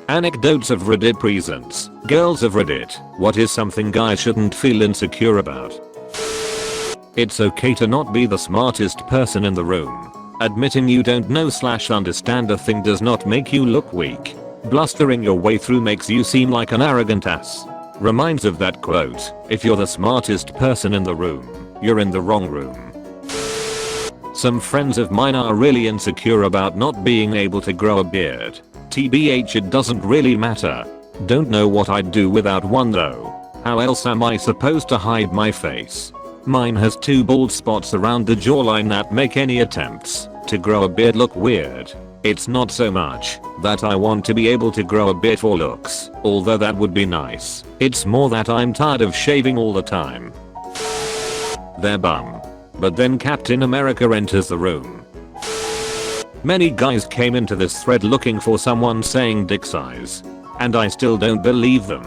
Anecdotes of Reddit presents Girls of Reddit. What is something guys shouldn't feel insecure about? It's okay to not be the smartest person in the room. Admitting you don't know/understand a thing does not make you look weak. Blustering your way through makes you seem like an arrogant ass. Reminds of that quote, if you're the smartest person in the room, you're in the wrong room. Some friends of mine are really insecure about not being able to grow a beard. TBH, it doesn't really matter. Don't know what I'd do without one though. How else am I supposed to hide my face? Mine has 2 bald spots around the jawline that make any attempts to grow a beard look weird. It's not so much that I want to be able to grow a beard for looks, although that would be nice. It's more that I'm tired of shaving all the time. Their bum. But then Captain America enters the room. Many guys came into this thread looking for someone saying dick size. And I still don't believe them.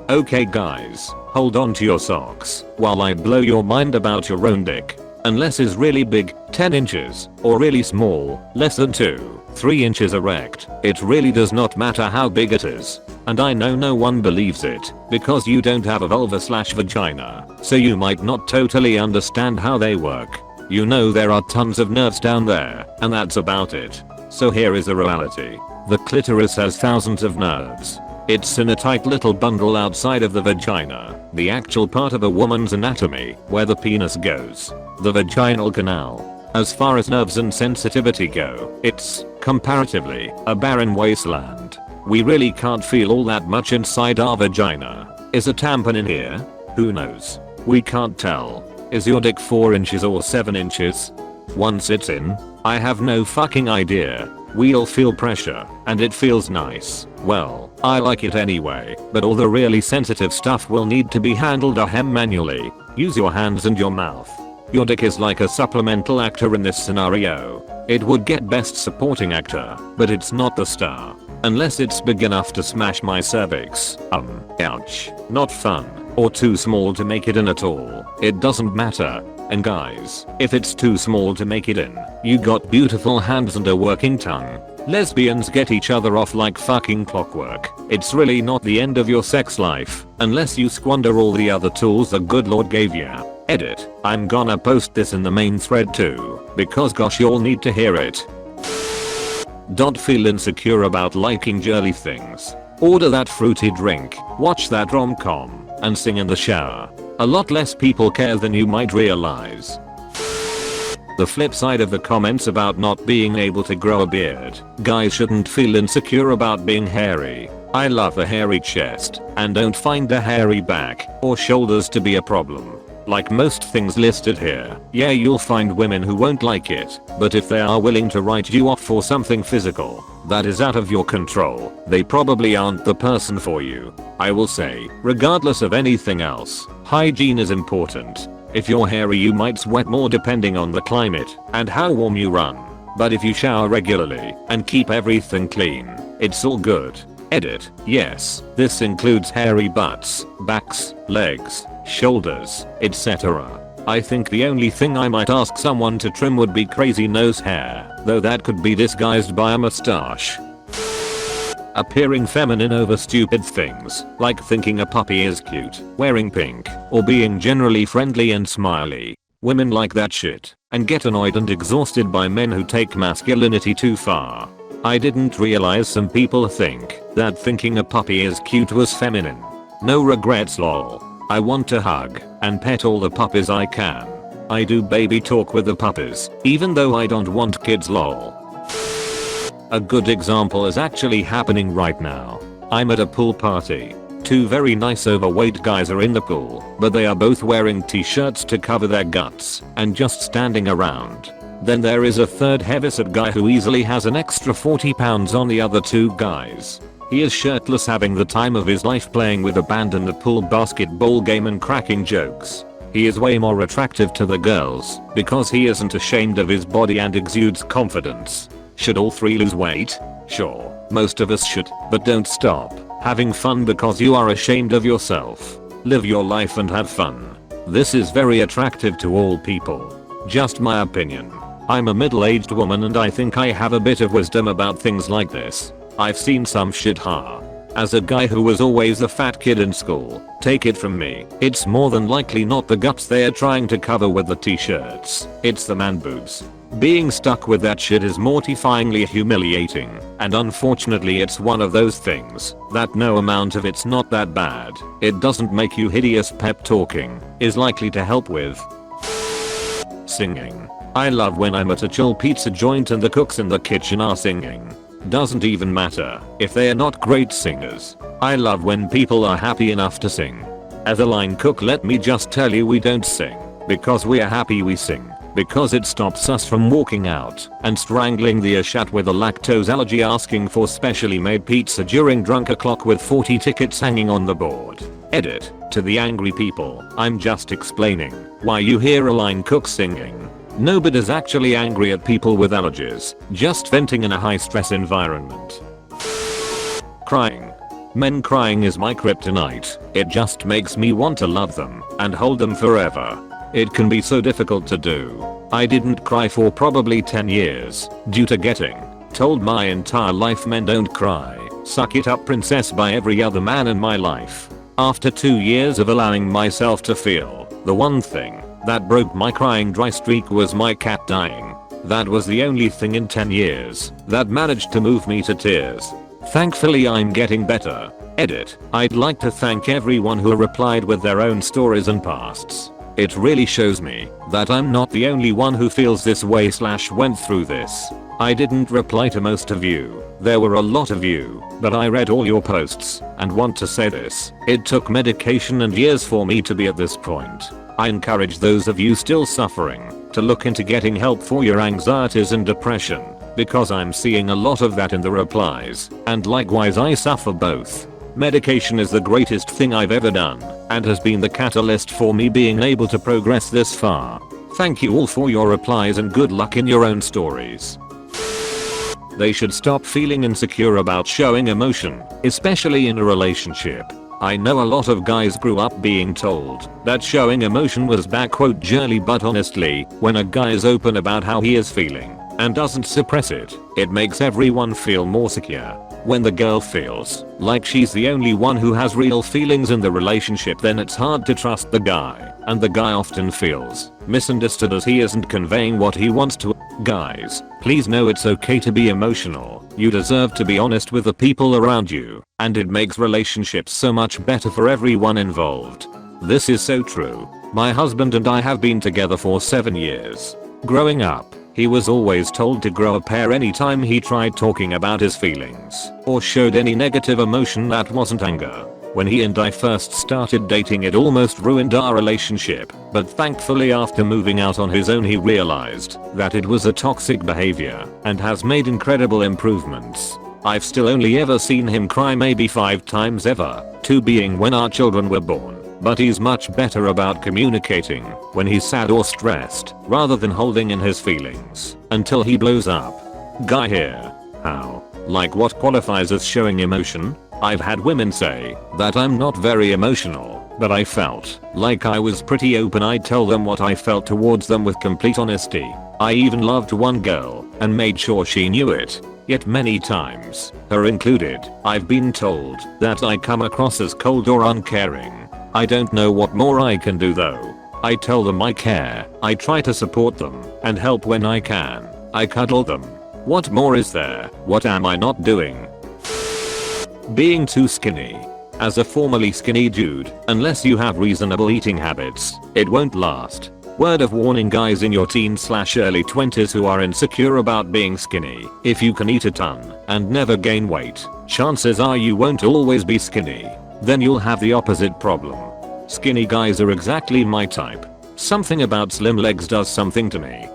Okay guys, hold on to your socks while I blow your mind about your own dick. Unless it's really big, 10 inches, or really small, less than 2-3 inches erect, it really does not matter how big it is. And I know no one believes it, because you don't have a vulva/vagina, so you might not totally understand how they work. You know there are tons of nerves down there, and that's about it. So here is a reality. The clitoris has thousands of nerves. It's in a tight little bundle outside of the vagina, the actual part of a woman's anatomy, where the penis goes. The vaginal canal. As far as nerves and sensitivity go, it's, comparatively, a barren wasteland. We really can't feel all that much inside our vagina. Is a tampon in here? Who knows? We can't tell. Is your dick 4 inches or 7 inches? Once it's in, I have no fucking idea. We'll feel pressure, and it feels nice. Well, I like it anyway, but all the really sensitive stuff will need to be handled manually. Use your hands and your mouth. Your dick is like a supplemental actor in this scenario. It would get best supporting actor, but it's not the star. Unless it's big enough to smash my cervix. Ouch. Not fun. Or too small to make it in at all. It doesn't matter. And guys, if it's too small to make it in, you got beautiful hands and a working tongue. Lesbians get each other off like fucking clockwork. It's really not the end of your sex life, unless you squander all the other tools the good Lord gave you. Edit. I'm gonna post this in the main thread too, because gosh you'll need to hear it. Don't feel insecure about liking girly things. Order that fruity drink, watch that rom-com, and sing in the shower. A lot less people care than you might realize. The flip side of the comments about not being able to grow a beard, guys shouldn't feel insecure about being hairy. I love a hairy chest, and don't find a hairy back or shoulders to be a problem. Like most things listed here, yeah you'll find women who won't like it, but if they are willing to write you off for something physical that is out of your control, they probably aren't the person for you. I will say, regardless of anything else, hygiene is important. If you're hairy you might sweat more depending on the climate and how warm you run. But if you shower regularly and keep everything clean, it's all good. Edit. Yes, this includes hairy butts, backs, legs, shoulders, etc. I think the only thing I might ask someone to trim would be crazy nose hair, though that could be disguised by a mustache. Appearing feminine over stupid things, like thinking a puppy is cute, wearing pink, or being generally friendly and smiley. Women like that shit, and get annoyed and exhausted by men who take masculinity too far. I didn't realize some people think that thinking a puppy is cute was feminine. No regrets lol. I want to hug and pet all the puppies I can. I do baby talk with the puppies, even though I don't want kids lol. A good example is actually happening right now. I'm at a pool party. 2 very nice overweight guys are in the pool, but they are both wearing t-shirts to cover their guts and just standing around. Then there is a third heavyset guy who easily has an extra 40 pounds on the other 2 guys. He is shirtless having the time of his life playing with a band in the pool basketball game and cracking jokes. He is way more attractive to the girls because he isn't ashamed of his body and exudes confidence. Should all 3 lose weight? Sure, most of us should, but don't stop having fun because you are ashamed of yourself. Live your life and have fun. This is very attractive to all people. Just my opinion. I'm a middle-aged woman and I think I have a bit of wisdom about things like this. I've seen some shit As a guy who was always a fat kid in school, take it from me, it's more than likely not the guts they're trying to cover with the t-shirts, it's the man boobs. Being stuck with that shit is mortifyingly humiliating, and unfortunately it's one of those things that no amount of it's not that bad, it doesn't make you hideous pep talking, is likely to help with. Singing. I love when I'm at a chill pizza joint and the cooks in the kitchen are singing. Doesn't even matter if they are not great singers. I love when people are happy enough to sing. As a line cook, let me just tell you, we don't sing because we are happy, we sing because it stops us from walking out and strangling the ashat with a lactose allergy asking for specially made pizza during drunk o'clock with 40 tickets hanging on the board. Edit. To the angry people, I'm just explaining why you hear a line cook singing. Nobody's actually angry at people with allergies, just venting in a high stress environment. Crying. Men crying is my kryptonite, it just makes me want to love them and hold them forever. It can be so difficult to do. I didn't cry for probably 10 years, due to getting told my entire life men don't cry, suck it up princess by every other man in my life. After 2 years of allowing myself to feel, the one thing that broke my crying dry streak was my cat dying. That was the only thing in 10 years that managed to move me to tears. Thankfully I'm getting better. Edit. I'd like to thank everyone who replied with their own stories and pasts. It really shows me that I'm not the only one who feels this way / went through this. I didn't reply to most of you, there were a lot of you, but I read all your posts and want to say this, it took medication and years for me to be at this point. I encourage those of you still suffering to look into getting help for your anxieties and depression, because I'm seeing a lot of that in the replies, and likewise I suffer both. Medication is the greatest thing I've ever done, and has been the catalyst for me being able to progress this far. Thank you all for your replies and good luck in your own stories. They should stop feeling insecure about showing emotion, especially in a relationship. I know a lot of guys grew up being told that showing emotion was "girly," but honestly, when a guy is open about how he is feeling and doesn't suppress it, it makes everyone feel more secure. When the girl feels like she's the only one who has real feelings in the relationship, then it's hard to trust the guy, and the guy often feels misunderstood as he isn't conveying what he wants to. Guys, please know it's okay to be emotional. You deserve to be honest with the people around you, and it makes relationships so much better for everyone involved. This is so true. My husband and I have been together for 7 years. Growing up, he was always told to grow a pair anytime he tried talking about his feelings or showed any negative emotion that wasn't anger. When he and I first started dating, it almost ruined our relationship, but thankfully after moving out on his own he realized that it was a toxic behavior and has made incredible improvements. I've still only ever seen him cry maybe 5 times ever, 2 being when our children were born. But he's much better about communicating when he's sad or stressed, rather than holding in his feelings until he blows up. Guy here. How? Like what qualifies as showing emotion? I've had women say that I'm not very emotional, but I felt like I was pretty open. I'd tell them what I felt towards them with complete honesty. I even loved one girl and made sure she knew it. Yet many times, her included, I've been told that I come across as cold or uncaring. I don't know what more I can do though. I tell them I care, I try to support them and help when I can. I cuddle them. What more is there? What am I not doing? Being too skinny. As a formerly skinny dude, unless you have reasonable eating habits, it won't last. Word of warning, guys in your teens/early 20s who are insecure about being skinny. If you can eat a ton and never gain weight, chances are you won't always be skinny. Then you'll have the opposite problem. Skinny guys are exactly my type. Something about slim legs does something to me.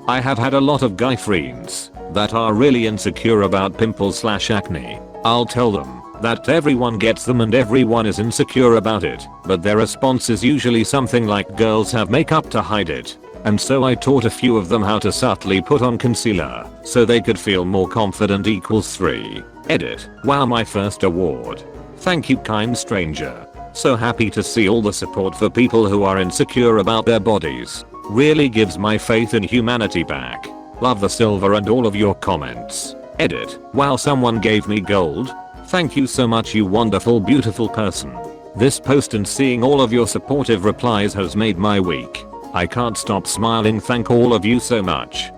I have had a lot of guy friends that are really insecure about pimples/acne. I'll tell them that everyone gets them and everyone is insecure about it, but their response is usually something like girls have makeup to hide it. And so I taught a few of them how to subtly put on concealer so they could feel more confident. =3. Edit. Wow, my first award. Thank you, kind stranger. So happy to see all the support for people who are insecure about their bodies. Really gives my faith in humanity back. Love the silver and all of your comments. Edit. Wow, someone gave me gold. Thank you so much, you wonderful beautiful person. This post and seeing all of your supportive replies has made my week. I can't stop smiling, thank all of you so much.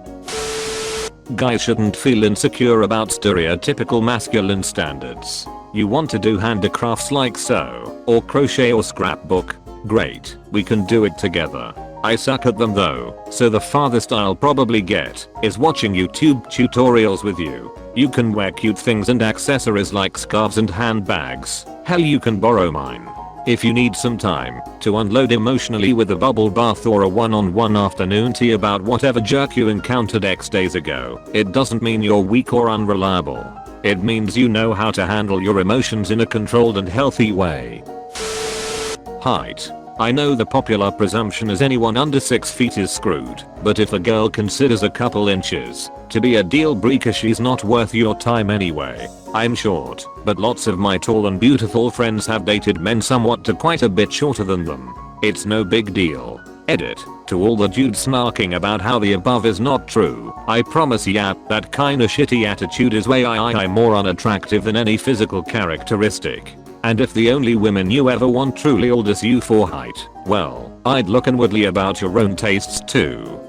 Guys shouldn't feel insecure about stereotypical masculine standards. You want to do handicrafts like sew, or crochet or scrapbook? Great, we can do it together. I suck at them though, so the farthest I'll probably get is watching YouTube tutorials with you. You can wear cute things and accessories like scarves and handbags. Hell, you can borrow mine. If you need some time to unload emotionally with a bubble bath or a one-on-one afternoon tea about whatever jerk you encountered X days ago, it doesn't mean you're weak or unreliable. It means you know how to handle your emotions in a controlled and healthy way. Height. I know the popular presumption is anyone under 6 feet is screwed, but if a girl considers a couple inches to be a deal breaker, she's not worth your time anyway. I'm short, but lots of my tall and beautiful friends have dated men somewhat to quite a bit shorter than them. It's no big deal. Edit. To all the dudes snarking about how the above is not true, I promise ya, that kinda shitty attitude is way more unattractive than any physical characteristic. And if the only women you ever want truly all dis you for height, well, I'd look inwardly about your own tastes too.